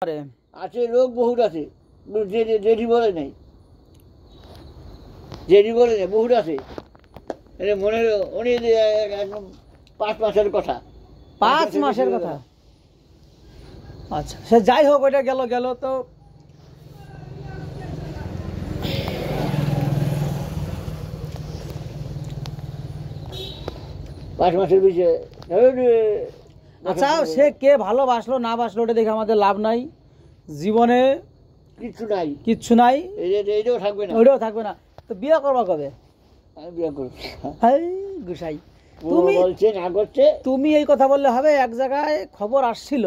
আছে লোক বহুত আছে, জেঠি বলে নাই, জেঠি বলে নাই, বহুত আছে। মনে উনি একদম 5 মাসের কথা, 5 মাসের কথা। আচ্ছা, সে যাই হোক, ওইটা গেল গেল। তো পাঁচ মাসের পিছিয়ে। আচ্ছা, সে কে ভালোবাসলো না বাসলো ওটা দেখে আমাদের লাভ নাই। জীবনে কিচ্ছু নাই, কিচ্ছু নাই, এইটাও থাকবে না, ওইটাও থাকবে না। তো বিয়ে করবা কবে? আমি বিয়ে করব। গুসাই, তুমি বলছে না করছে, তুমি এই কথা বললে হবে? এক জায়গায় খবর আসছিল,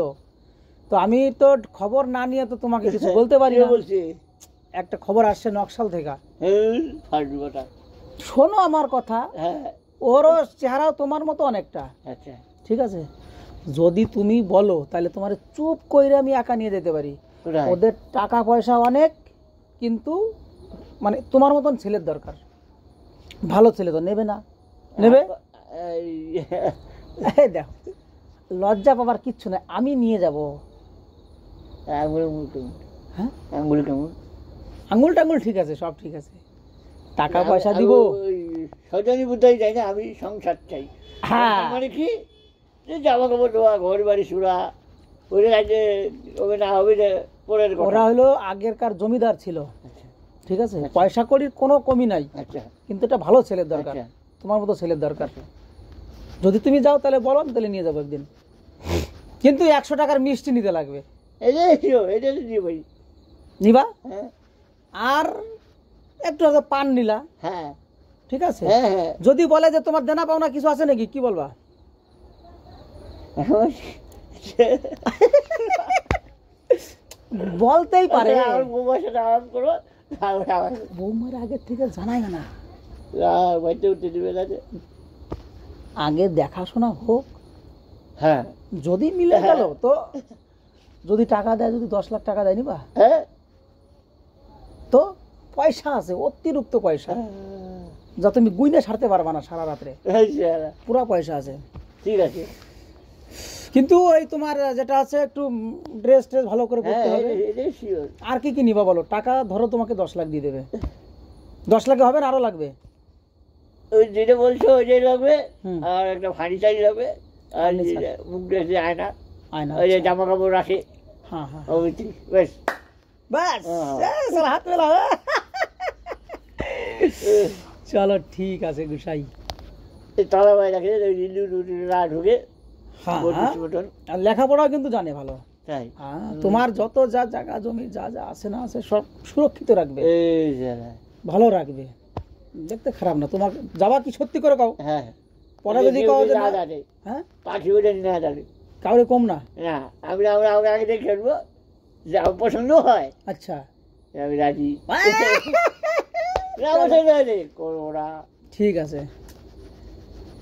তো আমি তো খবর না নিয়ে তো তোমাকে কিছু বলতে পারি না। বলছে একটা খবর আসছে নকশাল থেকে। শোনো আমার কথা, ওরও চেহারাও তোমার মতো অনেকটা। আচ্ছা, ঠিক আছে, যদি তুমি বলো তাহলে তোমার চুপ কইরে আমি একা নিয়ে যেতে পারি। ওদের টাকা পয়সা অনেক, কিন্তু মানে তোমার মতন ছেলের দরকার, ভালো ছেলে। তো নেবে না? নেবে? দেখো, লজ্জা পাবার কিচ্ছু নাই, আমি নিয়ে যাব। হ্যাঁ, আঙুল টাঙ্গুল ঠিক আছে, সব ঠিক আছে, টাকা পয়সা দিব। সজনী বুদ্ধাই যাই না, আমি সংসার চাই। হ্যাঁ, মানে কি, জামা কাপড় দেওয়া, ঘর বাড়ি সুরা, ওই হবে না হবে, পরের কথা। ওরা হলো আগেরকার জমিদার ছিল, ঠিক আছে, পয়সা কড়ির কোনো কমি নাই। আচ্ছা, কিন্তু এটা ভালো ছেলের দরকার, তোমার মতো ছেলের দরকার। যদি তুমি যাও তাহলে বলো, আমি তাহলে নিয়ে যাবো একদিন। কিন্তু 100 টাকার মিষ্টি নিতে লাগবে। নিবা? আর একটু আগে পান নিলা, হ্যাঁ ঠিক আছে। যদি বলে যে তোমার দেনা পাওনা কিছু আছে নাকি, কি বলবা? বলতেই পারে। বৌমার আগের থেকে জানাই না, আগে দেখাশোনা হোক। হ্যাঁ, যদি মিলে গেল তো, যদি টাকা দেয়, যদি 10 লাখ টাকা দেয়, নিবা? তো পয়সা আছে, অতিরিক্ত পয়সা, যা তুমি গুইনে ছাড়তে পারবা না সারা রাত্রে, পুরা পয়সা আছে। ঠিক আছে, কিন্তু ওই তোমার যেটা আছে, একটু ড্রেস ট্রেস ভালো করে পরতে হবে। আর কি কি নিবা বলো? টাকা ধরো তোমাকে 10 লাখ দিয়ে দেবে। 10 লাখে হবে না, আরো লাগবে? ওই যেটা বলছো ওইটাই লাগবে, আর একটা ফার্নিচার লাগবে, আর মুখ ড্রেসে আয়না, ওই যে জামা কাপড় রাখে। হ্যাঁ হ্যাঁ, বেশ বাস, হাত মেলা। চলো ঠিক আছে গুসাই, তলা বাই রাখে ঢুকে। আর লেখাপড়াও কিন্তু জানে ভালো। তোমার যত যা জায়গা জমি যা যা আছে না আছে, সব সুরক্ষিত রাখবে, ভালো রাখবে, দেখতে খারাপ না। তোমাকে যাবা কি সত্যি করে কাও? হ্যাঁ, পরে যদি কাও যে হ্যাঁ পাখি ওটা না জানি, কাউরে কম না। না, আমরা আগে দেখে খেলবো, যা পছন্দ হয়। আচ্ছা, আমি রাজি। ঠিক আছে,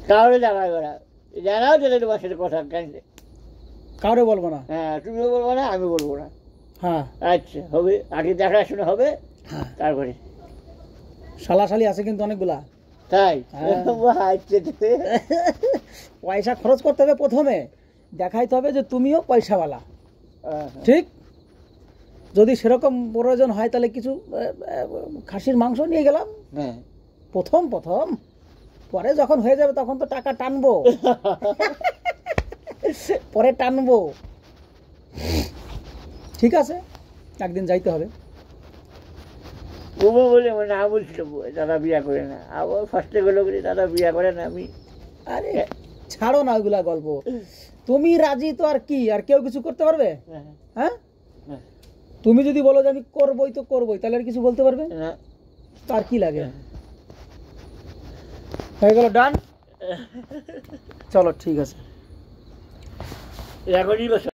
কাউরে জানাই ওরা, জানাও তাহলে তোমার সাথে কথা কানছে, কাউরে বলবো না। হ্যাঁ, তুমিও বলবো না, আমি বলবো না। হ্যাঁ, আচ্ছা, হবে, আগে দেখাশোনা হবে, তারপরে। শালাশালি আছে কিন্তু অনেকগুলা, তাই? পয়সা খরচ করতে হবে, প্রথমে দেখাইতে হবে যে তুমিও পয়সাওয়ালা, ঠিক। যদি সেরকম প্রয়োজন হয় তাহলে কিছু খাসির মাংস নিয়ে গেলাম প্রথম, পরে যখন হয়ে যাবে তখন তো টাকা টানবো, পরে টানবো। ঠিক আছে, একদিন যাইতে হবে। বলে না বলছিল, দাদা বিয়া করে না, আবার ফার্স্টে গেল করে দাদা বিয়া করে না। আমি আরে ছাড়ো না ওইগুলা গল্প, তুমি রাজি তো আর কি, আর কেউ কিছু করতে পারবে? হ্যাঁ, তুমি যদি বলো যে আমি করবোই তো করবোই, তাহলে আর কিছু বলতে পারবে? তার কি লাগে? হয়ে গেল, ডান। চলো ঠিক আছে, এখনই বসো।